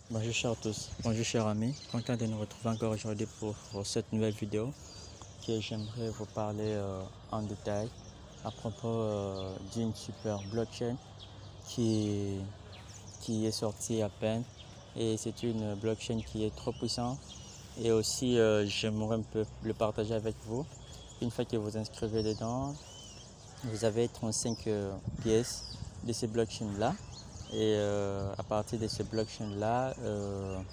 Bonjour chers tous, bonjour chers amis, content de nous retrouver encore aujourd'hui pour cette nouvelle vidéo que j'aimerais vous parler en détail à propos d'une super blockchain qui, qui est sortie à peine, et c'est une blockchain qui est trop puissante, et aussi j'aimerais un peu le partager avec vous. Une fois que vous inscrivez dedans, vous avez 35 pièces de ces blockchains là. Et à partir de ce blockchain là, vous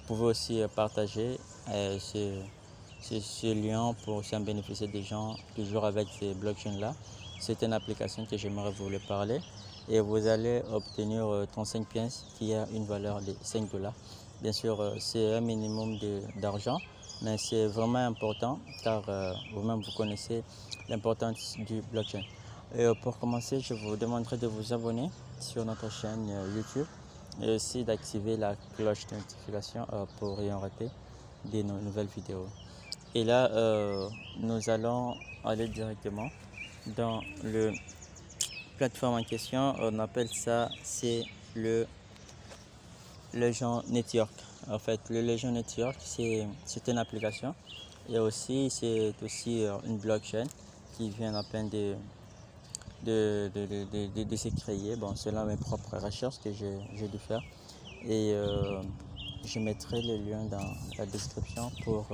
pouvez aussi partager ce lien pour aussi en bénéficier des gens toujours avec ces blockchains là. C'est une application que j'aimerais vous le parler, et vous allez obtenir 35 pièces qui a une valeur de 5 dollars. Bien sûr, c'est un minimum d'argent, mais c'est vraiment important car vous-même vous connaissez l'importance du blockchain. Et pour commencer, je vous demanderai de vous abonner sur notre chaîne YouTube, et aussi d'activer la cloche de notification pour rien rater de nos nouvelles vidéos. Et là, nous allons aller directement dans le plateforme en question. On appelle ça, c'est le Legion Network. En fait, le Legion Network, c'est une application, et aussi c'est aussi une blockchain qui vient à peine de se créer. Bon, selon mes propres recherches que j'ai dû faire, et je mettrai le lien dans la description pour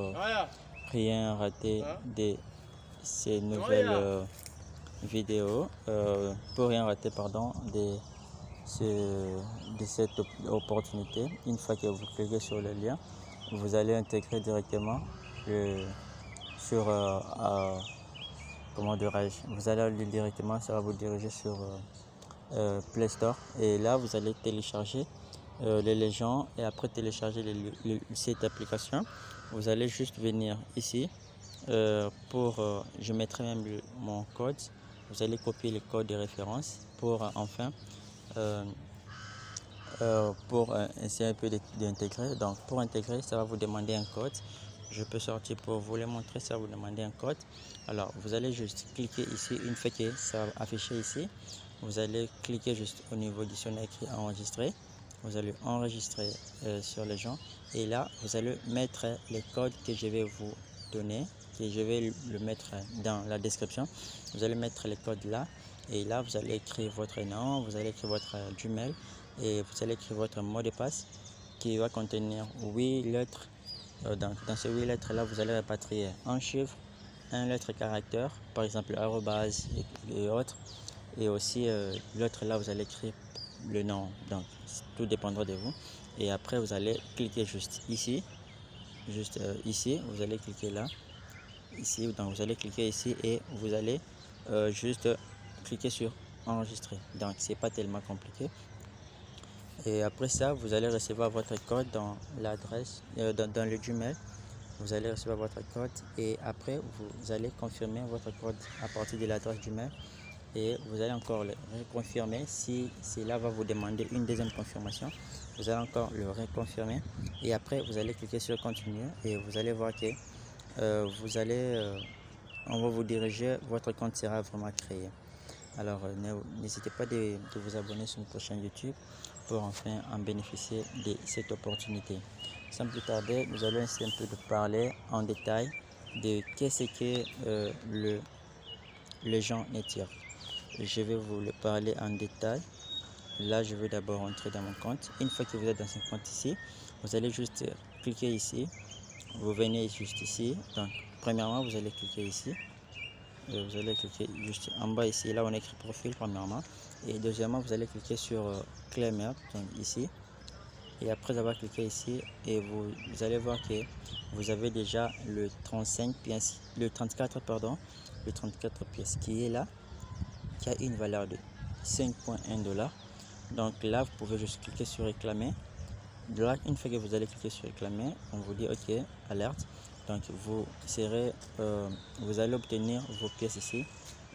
rien rater de ces nouvelles vidéos, pour rien rater pardon de cette opportunité. Une fois que vous cliquez sur le lien, vous allez intégrer directement sur comment dirais-je, vous allez aller directement, ça va vous diriger sur Play Store, et là vous allez télécharger les légendes. Et après télécharger cette application, vous allez juste venir ici je mettrai même mon code. Vous allez copier le code de référence pour enfin essayer un peu d'intégrer. Donc pour intégrer, ça va vous demander un code. Je peux sortir pour vous le montrer. Ça va vous demander un code. Alors vous allez juste cliquer ici. Une fois que ça va afficher ici, vous allez cliquer juste au niveau du son écrit enregistrer. Vous allez enregistrer sur les gens, et là vous allez mettre les codes que je vais vous donner, que je vais le mettre dans la description. Vous allez mettre les codes là, et là vous allez écrire votre nom, vous allez écrire votre Gmail, et vous allez écrire votre mot de passe qui va contenir 8 lettres. Dans ces 8 lettres là, vous allez répatrier un chiffre, un lettre caractère, par exemple arrobase et autres, et aussi l'autre là vous allez écrire le nom. Donc tout dépendra de vous, et après vous allez cliquer juste ici, ici vous allez cliquer là, ici, donc vous allez cliquer ici, et vous allez juste cliquer sur enregistrer. Donc c'est pas tellement compliqué. Et après ça, vous allez recevoir votre code dans l'adresse, dans le Gmail. Vous allez recevoir votre code, et après vous allez confirmer votre code à partir de l'adresse Gmail, et vous allez encore le reconfirmer. Si cela va vous demander une deuxième confirmation, vous allez encore le reconfirmer, et après vous allez cliquer sur continuer, et vous allez voir que on va vous diriger, votre compte sera vraiment créé. Alors n'hésitez pas de vous abonner sur notre chaîne YouTube pour enfin en bénéficier de cette opportunité. Sans plus tarder, nous allons essayer un peu de parler en détail de qu'est-ce que le Legion Network. Je vais vous le parler en détail. Là, je vais d'abord entrer dans mon compte. Une fois que vous êtes dans ce compte ici, vous allez juste cliquer ici. Vous venez juste ici. Donc, premièrement, vous allez cliquer ici. Vous allez cliquer juste en bas ici, là on écrit profil premièrement, et deuxièmement vous allez cliquer sur claimer, donc ici, et après avoir cliqué ici, et vous allez voir que vous avez déjà le 35 pièces, le 34 pardon, le 34 pièces qui est là, qui a une valeur de 5,1 dollars. Donc là vous pouvez juste cliquer sur réclamer. Là, une fois que vous allez cliquer sur réclamer, on vous dit ok, alerte. Donc vous allez obtenir vos pièces ici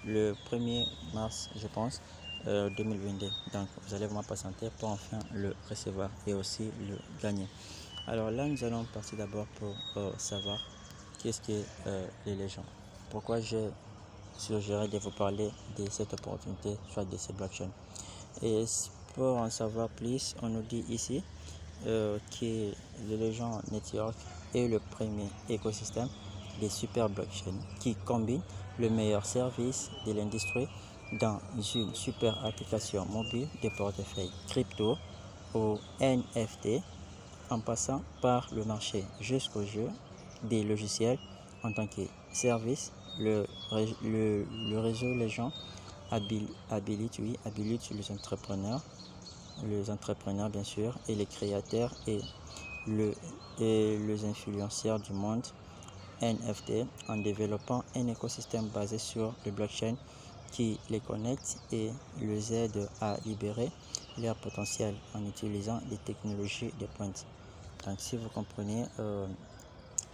le 1er mars, je pense, 2022. Donc vous allez vraiment patienter pour enfin le recevoir et aussi le gagner. Alors là, nous allons partir d'abord pour savoir qu'est-ce que les légendes. Pourquoi j'ai suggéré de vous parler de cette opportunité, soit de ces blockchains. Et pour en savoir plus, on nous dit ici qui est le Legend Network, est le premier écosystème des super blockchains qui combine le meilleur service de l'industrie dans une super application mobile de portefeuille crypto au NFT, en passant par le marché jusqu'au jeu des logiciels en tant que service. Le réseau Legend habilite les entrepreneurs bien sûr, et les créateurs et les influenceurs du monde NFT en développant un écosystème basé sur le blockchain qui les connecte et les aide à libérer leur potentiel en utilisant des technologies de pointe. Donc si vous comprenez,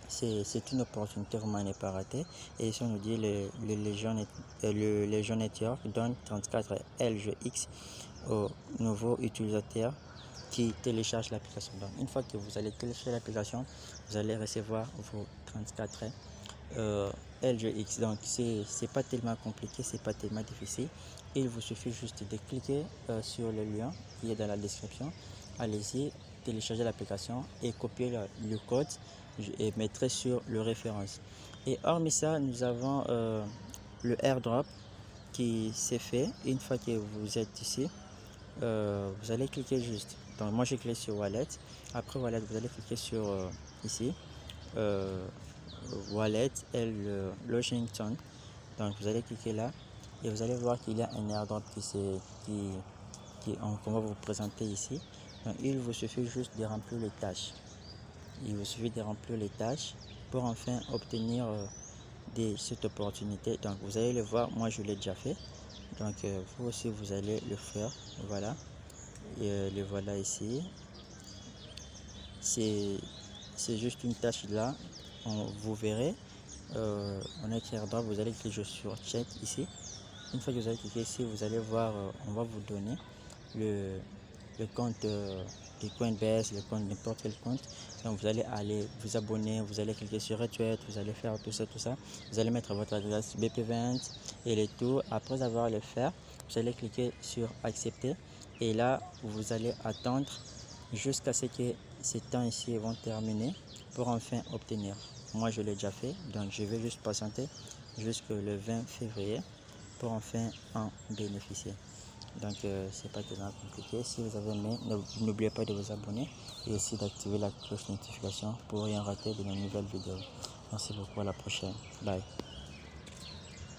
c'est une opportunité vraiment à ne pas rater. Et si on nous dit le Legend Network donne 34 LGX aux nouveaux utilisateurs qui téléchargent l'application. Donc une fois que vous allez télécharger l'application, vous allez recevoir vos 34 LGX. Donc c'est pas tellement compliqué, c'est pas tellement difficile. Il vous suffit juste de cliquer sur le lien qui est dans la description. Allez-y, télécharger l'application et copier le code et mettre sur le référence. Et hormis ça, nous avons le airdrop qui s'est fait. Une fois que vous êtes ici, vous allez cliquer juste. Donc moi j'ai cliqué sur wallet. Après wallet, vous allez cliquer sur ici wallet et le Washington. Donc vous allez cliquer là et vous allez voir qu'il y a un airdrop qu'on va vous présenter ici. Donc, il vous suffit juste de remplir les tâches. Il vous suffit de remplir les tâches pour enfin obtenir cette opportunité. Donc vous allez le voir, moi je l'ai déjà fait. Donc vous aussi vous allez le faire. Voilà. Et le voilà ici. C'est juste une tâche là. Vous verrez. On a écrit airdrop, vous allez cliquer sur check ici. Une fois que vous allez cliquer ici, vous allez voir, on va vous donner le compte de Coinbase, le compte n'importe quel compte. Donc vous allez aller vous abonner, vous allez cliquer sur retweet, vous allez faire tout ça. Vous allez mettre votre adresse BP20 et le tout. Après avoir le fait, vous allez cliquer sur accepter et là vous allez attendre jusqu'à ce que ces temps ici vont terminer pour enfin obtenir. Moi je l'ai déjà fait, donc je vais juste patienter jusqu'au 20 février pour enfin en bénéficier. Donc c'est pas tellement compliqué. Si vous avez aimé, n'oubliez pas de vous abonner et aussi d'activer la cloche de notification pour rien rater de nos nouvelles vidéos. Merci beaucoup, à la prochaine. Bye.